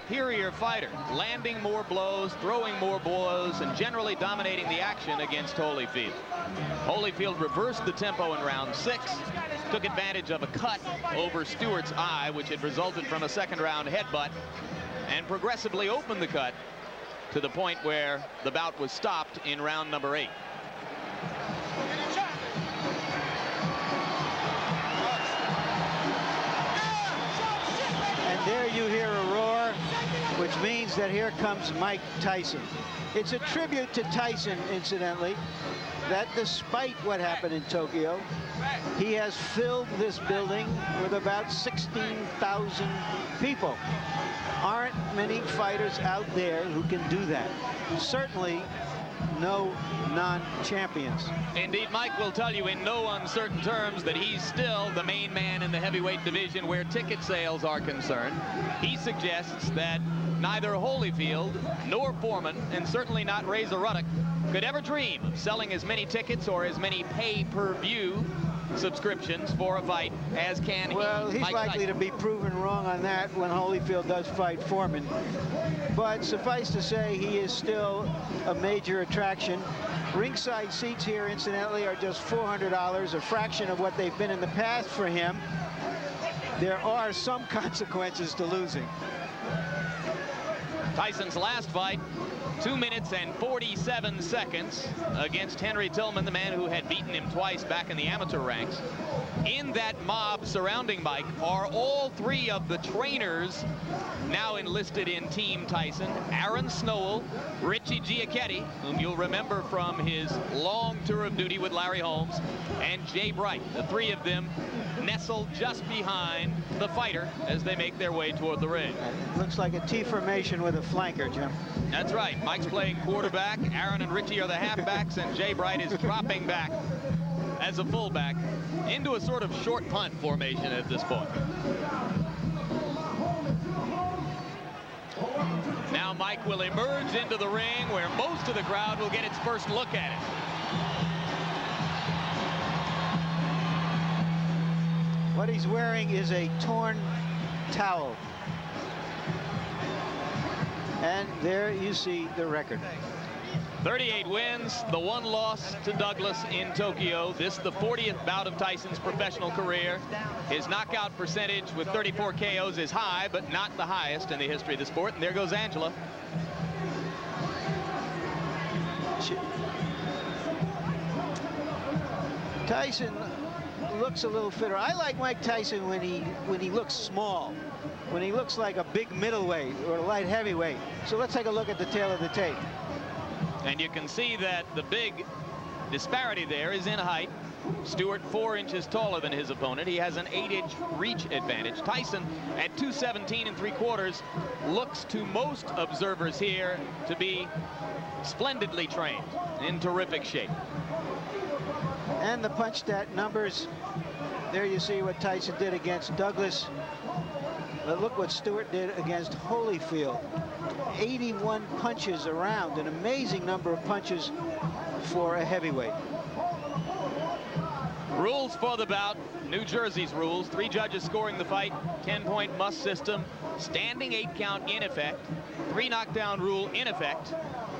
superior fighter, landing more blows, throwing more blows, and generally dominating the action against Holyfield. Holyfield reversed the tempo in round 6, took advantage of a cut over Stewart's eye, which had resulted from a second-round headbutt, and progressively opened the cut to the point where the bout was stopped in round number 8. And there you hear a roar, which means that here comes Mike Tyson. It's a tribute to Tyson, incidentally, that despite what happened in Tokyo, he has filled this building with about 16,000 people. Aren't many fighters out there who can do that. Certainly no non-champions. Indeed, Mike will tell you in no uncertain terms that he's still the main man in the heavyweight division where ticket sales are concerned. He suggests that neither Holyfield nor Foreman, and certainly not Razor Ruddock, could ever dream of selling as many tickets or as many pay-per-view subscriptions for a fight as can he. Well, he's likely to be proven wrong on that when Holyfield does fight Foreman. But suffice to say, he is still a major attraction. Ringside seats here, incidentally, are just $400, a fraction of what they've been in the past for him. There are some consequences to losing. Tyson's last fight, 2 minutes and 47 seconds against Henry Tillman, the man who had beaten him twice back in the amateur ranks. In that mob surrounding Mike are all 3 of the trainers now enlisted in Team Tyson: Aaron Snowell, Richie Giacchetti, whom you'll remember from his long tour of duty with Larry Holmes, and Jay Bright. The 3 of them nestled just behind the fighter as they make their way toward the ring. It looks like a T formation with a flanker, Jim. That's right. Mike's playing quarterback. Aaron and Richie are the halfbacks, and Jay Bright is dropping back as a fullback into a sort of short punt formation at this point. Now Mike will emerge into the ring where most of the crowd will get its first look at it. What he's wearing is a torn towel. And there you see the record. 38 wins, the 1 loss to Douglas in Tokyo. This the 40th bout of Tyson's professional career. His knockout percentage with 34 KOs is high, but not the highest in the history of the sport. And there goes Angela. Tyson looks a little fitter. I like Mike Tyson when he looks small, when he looks like a big middleweight or a light heavyweight. So let's take a look at the tail of the tape. And you can see that the big disparity there is in height. Stewart 4 inches taller than his opponent. He has an 8-inch reach advantage. Tyson at 217 3/4 looks to most observers here to be splendidly trained, in terrific shape. And the punch stat numbers, there you see what Tyson did against Douglas. But look what Stewart did against Holyfield. 81 punches around, an amazing number of punches for a heavyweight. Rules for the bout, New Jersey's rules. 3 judges scoring the fight, 10-point must system, standing 8 count in effect, 3 knockdown rule in effect.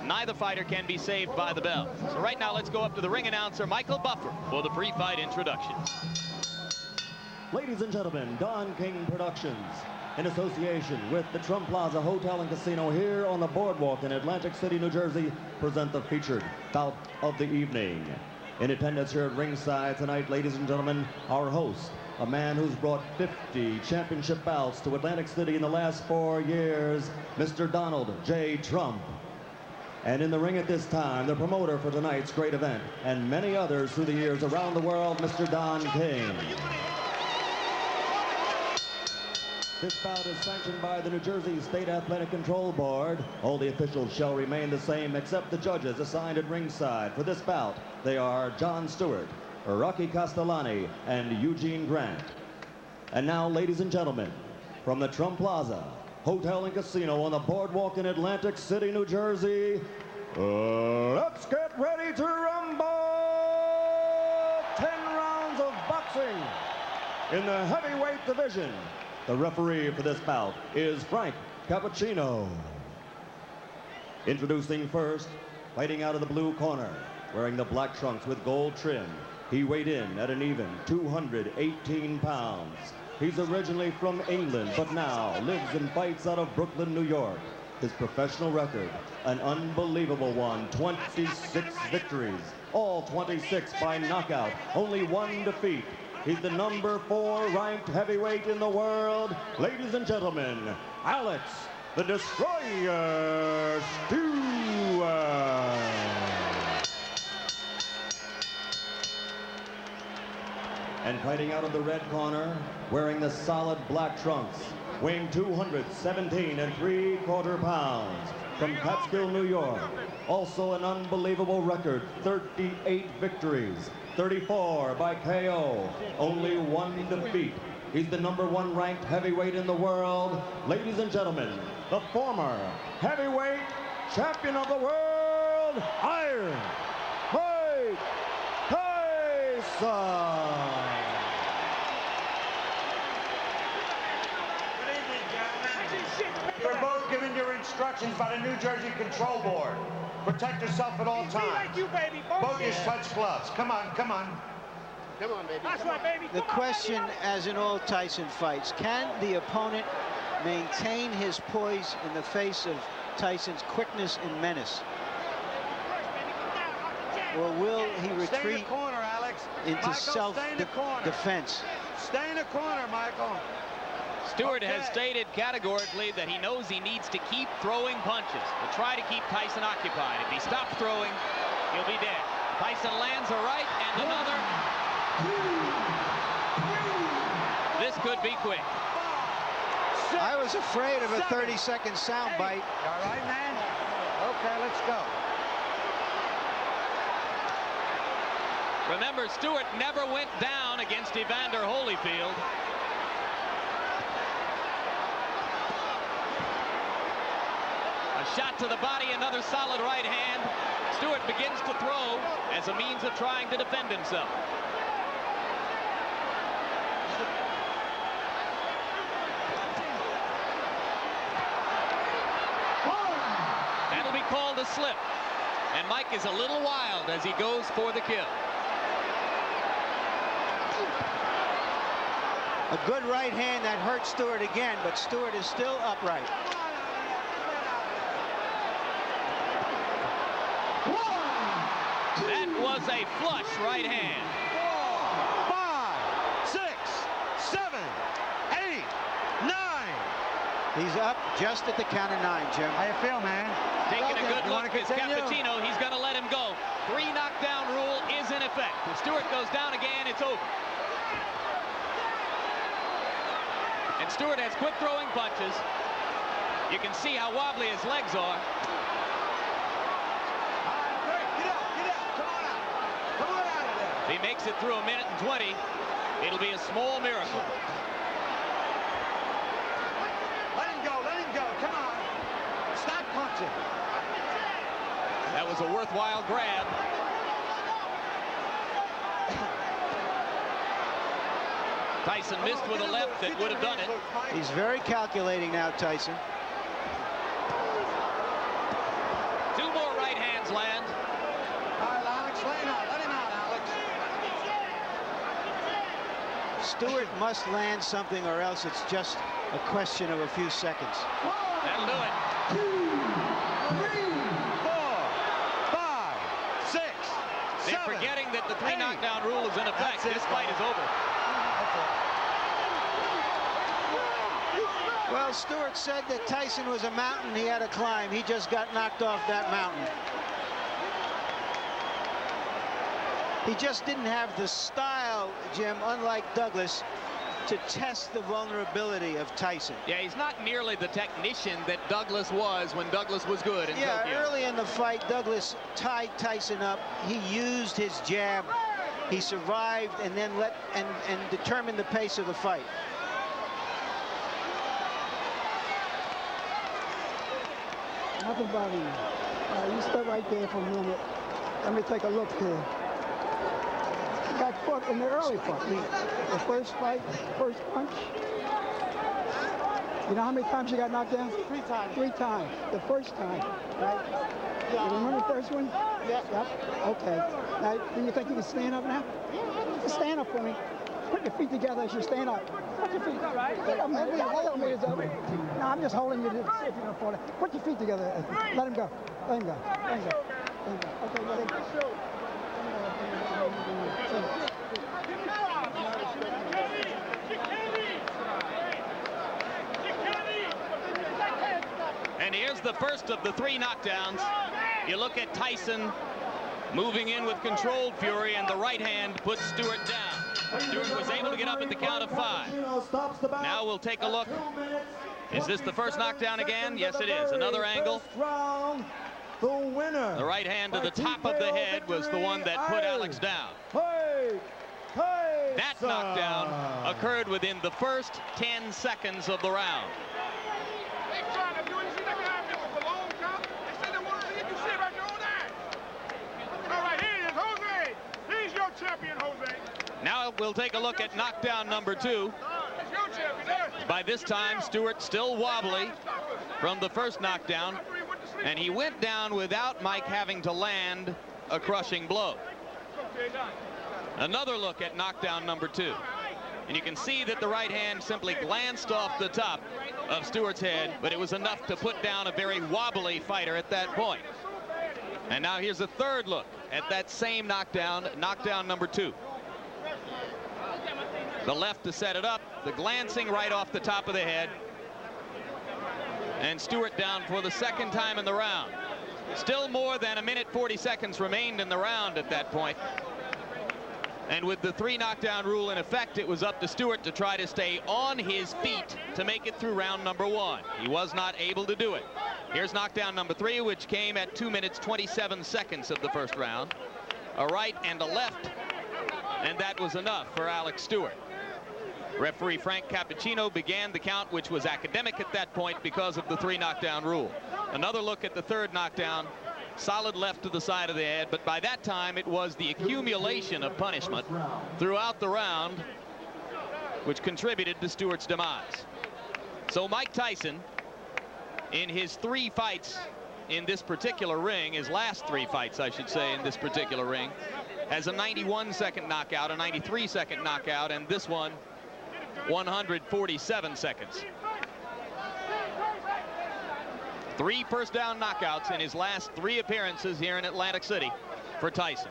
Neither fighter can be saved by the bell. So right now, let's go up to the ring announcer, Michael Buffer, for the pre-fight introduction. Ladies and gentlemen, Don King Productions, in association with the Trump Plaza Hotel and Casino here on the boardwalk in Atlantic City, New Jersey, present the featured bout of the evening. In attendance here at ringside tonight, ladies and gentlemen, our host, a man who's brought 50 championship bouts to Atlantic City in the last 4 years, Mr. Donald J. Trump. And in the ring at this time, the promoter for tonight's great event, and many others through the years around the world, Mr. Don King. This bout is sanctioned by the New Jersey State Athletic Control Board. All the officials shall remain the same except the judges assigned at ringside. For this bout, they are Jon Stewart, Rocky Castellani, and Eugene Grant. And now, ladies and gentlemen, from the Trump Plaza Hotel and Casino on the boardwalk in Atlantic City, New Jersey, let's get ready to rumble! 10 rounds of boxing in the heavyweight division. The referee for this bout is Frank Cappuccino. Introducing first, fighting out of the blue corner, wearing the black trunks with gold trim. He weighed in at an even 218 pounds. He's originally from England, but now lives and fights out of Brooklyn, New York. His professional record, an unbelievable one, 26 victories, all 26 by knockout, only 1 defeat. He's the number 4 ranked heavyweight in the world. Ladies and gentlemen, Alex the Destroyer Stewart. And fighting out of the red corner, wearing the solid black trunks, weighing 217 3/4 pounds, from Catskill, New York. Also an unbelievable record, 38 victories, 34 by KO, only 1 defeat. He's the number 1 ranked heavyweight in the world. Ladies and gentlemen, the former heavyweight champion of the world, Iron Mike Tyson. You were both given your instructions by the New Jersey Control Board. Protect yourself at all times. Both you touch gloves. Come on, come on. Come on, baby. That's right, baby. The question, as in all Tyson fights, can the opponent maintain his poise in the face of Tyson's quickness and menace? Or will he Stay in retreat the corner, Alex. into Michael, stay in the corner. self-defense? Stay in the corner, Michael. Stewart has stated categorically that he knows he needs to keep throwing punches to try to keep Tyson occupied. If he stops throwing, he'll be dead. Tyson lands a right and another. This could be quick. I was afraid of a 30-second soundbite. All right, man? Okay, let's go. Remember, Stewart never went down against Evander Holyfield. A shot to the body, another solid right hand. Stewart begins to throw as a means of trying to defend himself. That'll be called a slip. And Mike is a little wild as he goes for the kill. A good right hand that hurt Stewart again, but Stewart is still upright. That was a flush right hand. 4, 5, 6, 7, 8, 9. He's up just at the count of 9, Jim. How you feel, man? Taking a good You look wanna is continue? Cappuccino. He's going to let him go. 3 knockdown rule is in effect. If Stewart goes down again, it's over. And Stewart has quick throwing punches. You can see how wobbly his legs are. If he makes it through 1:20, it'll be a small miracle. Let him go, come on. Stop punching. That was a worthwhile grab. Tyson missed with a left that would have done it. He's very calculating now, Tyson. 2 more right hands land. All right, Alex, let him out, Alex. Stewart must land something, or else it's just a question of a few seconds. That'll do it. 2, 3, 4, 5, 6, They're 7. forgetting that the 3 8. knockdown rule is in effect. That's it. This fight is over. Well, Stewart said that Tyson was a mountain he had to climb. He just got knocked off that mountain. He just didn't have the style, Jim, unlike Douglas, to test the vulnerability of Tyson. Yeah, he's not nearly the technician that Douglas was when Douglas was good in Tokyo. Early in the fight, Douglas tied Tyson up. He used his jab. He survived and then determined the pace of the fight. Nothing bothering you. You stay right there for a minute. Let me take a look here. Got caught in the early fight. The first fight, first punch. You know how many times you got knocked down? 3 times. 3 times. The first time, right? You remember the first one? Yeah. Yep. Okay. Now, do you think you can stand up now? Yeah. Just stand up for me. Put your feet together as you stand up. Put your feet. Tell me it's over. No, I'm just holding you to see if you're gonna fall. Put your feet together. Let him go. Let him go. Let him go. Let him go. Okay, let him go. And here's the first of the 3 knockdowns. You look at Tyson moving in with controlled fury, and the right hand puts Stewart down. Stewart was able to get up at the count of 5. Now we'll take a look. Is this the first knockdown again? Yes, it is. Another angle. The winner. The right hand to the top of the head was the one that put Alex down. That knockdown occurred within the first 10 seconds of the round. Now we'll take a look at knockdown number 2. By this time, Stewart still wobbly from the first knockdown, and he went down without Mike having to land a crushing blow. Another look at knockdown number 2. And you can see that the right hand simply glanced off the top of Stewart's head, but it was enough to put down a very wobbly fighter at that point. And now here's a third look at that same knockdown, knockdown number 2. The left to set it up, the glancing right off the top of the head, and Stewart down for the second time in the round. Still more than 1 minute 40 seconds remained in the round at that point. And with the 3 knockdown rule in effect, it was up to Stewart to try to stay on his feet to make it through round number 1. He was not able to do it. Here's knockdown number 3, which came at 2 minutes 27 seconds of the first round. A right and a left, and that was enough for Alex Stewart. Referee Frank Cappuccino began the count, which was academic at that point because of the 3 knockdown rule. Another look at the third knockdown. Solid left to the side of the head, but by that time it was the accumulation of punishment throughout the round which contributed to Stewart's demise. So Mike Tyson, in his 3 fights in this particular ring, his last 3 fights I should say in this particular ring, has a 91-second knockout, a 93-second knockout, and this one 147 seconds. 3 first down knockouts in his last 3 appearances here in Atlantic City for Tyson.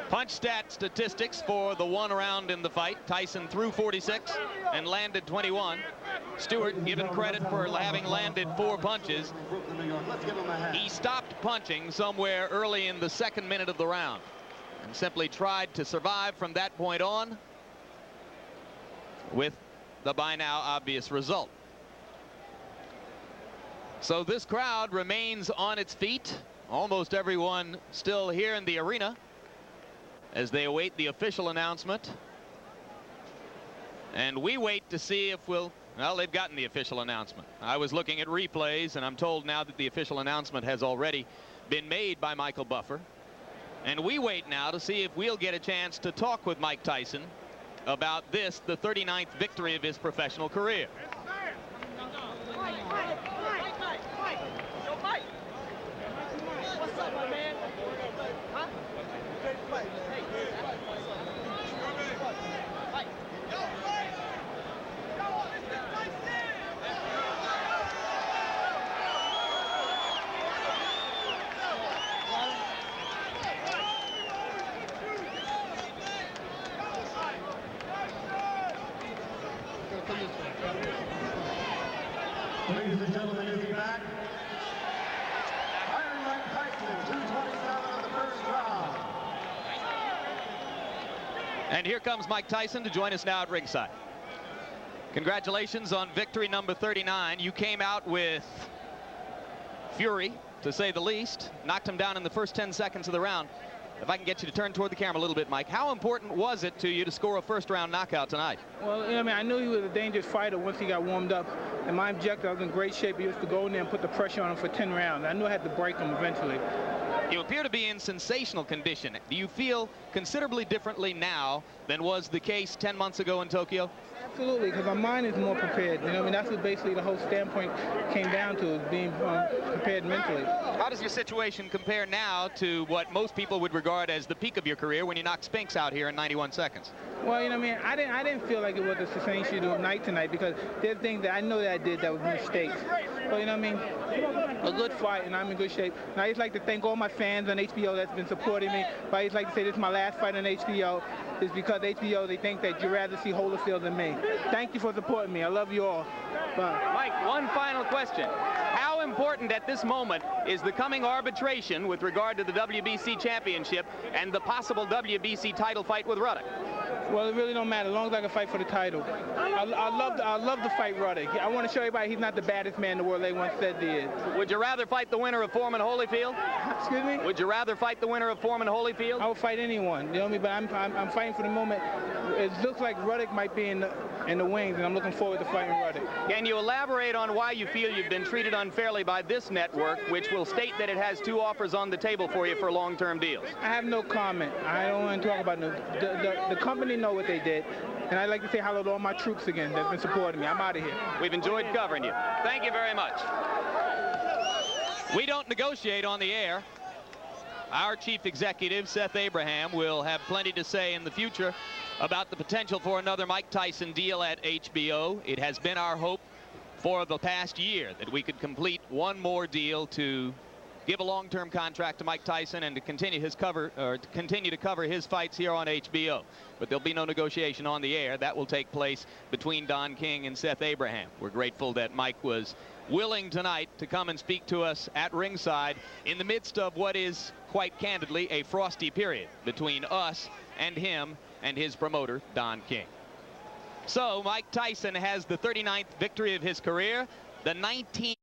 Punch stat statistics for the 1 round in the fight. Tyson threw 46 and landed 21. Stewart given credit for having landed 4 punches. He stopped punching somewhere early in the 2nd minute of the round and simply tried to survive from that point on, with the by now obvious result. So this crowd remains on its feet, almost everyone still here in the arena as they await the official announcement. And we wait to see if well, they've gotten the official announcement. I was looking at replays, and I'm told now that the official announcement has already been made by Michael Buffer. And we wait now to see if we'll get a chance to talk with Mike Tyson about this, the 39th victory of his professional career. Ladies and gentlemen, is he back? Iron Mike Tyson, 227 in the first round. And here comes Mike Tyson to join us now at ringside. Congratulations on victory number 39. You came out with fury, to say the least. Knocked him down in the first 10 seconds of the round. If I can get you to turn toward the camera a little bit, Mike, how important was it to you to score a first-round knockout tonight? Well, I mean, I knew he was a dangerous fighter once he got warmed up. And my objective, I was in great shape. He was to go in there and put the pressure on him for 10 rounds. I knew I had to break him eventually. You appear to be in sensational condition. Do you feel considerably differently now than was the case 10 months ago in Tokyo? Absolutely, because my mind is more prepared. You know, I mean, that's what basically the whole standpoint came down to, is being prepared mentally. How does your situation compare now to what most people would regard as the peak of your career when you knocked Spinks out here in 91 seconds? Well, you know, I mean, I didn't feel like it was a same shit of night tonight, because there's things that I know that I did that was mistakes. But you know what I mean? A good fight, and I'm in good shape. And I just like to thank all my fans on HBO that's been supporting me. But I just like to say this is my last fight on HBO. Is because HBO, they think that you'd rather see Holyfield than me. Thank you for supporting me. I love you all. Bye. Mike, one final question. How important at this moment is the coming arbitration with regard to the WBC championship and the possible WBC title fight with Ruddock? Well, it really don't matter, as long as I can fight for the title. I love to fight Ruddock. I want to show everybody he's not the baddest man in the world they once said he is. Would you rather fight the winner of Foreman Holyfield? Excuse me? Would you rather fight the winner of Foreman Holyfield? I would fight anyone, you know what I mean? But I'm fighting for the moment. It looks like Ruddock might be in the wings, and I'm looking forward to fighting Ruddock. Can you elaborate on why you feel you've been treated unfairly by this network, which will state that it has 2 offers on the table for you for long-term deals? I have no comment. I don't want to talk about the company know what they did. And I'd like to say hello to all my troops again that's been supporting me. I'm out of here. We've enjoyed covering you. Thank you very much. We don't negotiate on the air. Our chief executive, Seth Abraham, will have plenty to say in the future about the potential for another Mike Tyson deal at HBO. It has been our hope for the past year that we could complete one more deal to give a long-term contract to Mike Tyson and to continue to cover his fights here on HBO. But there'll be no negotiation on the air. That will take place between Don King and Seth Abraham. We're grateful that Mike was willing tonight to come and speak to us at ringside in the midst of what is, quite candidly, a frosty period between us and him and his promoter, Don King. So Mike Tyson has the 39th victory of his career, the 19th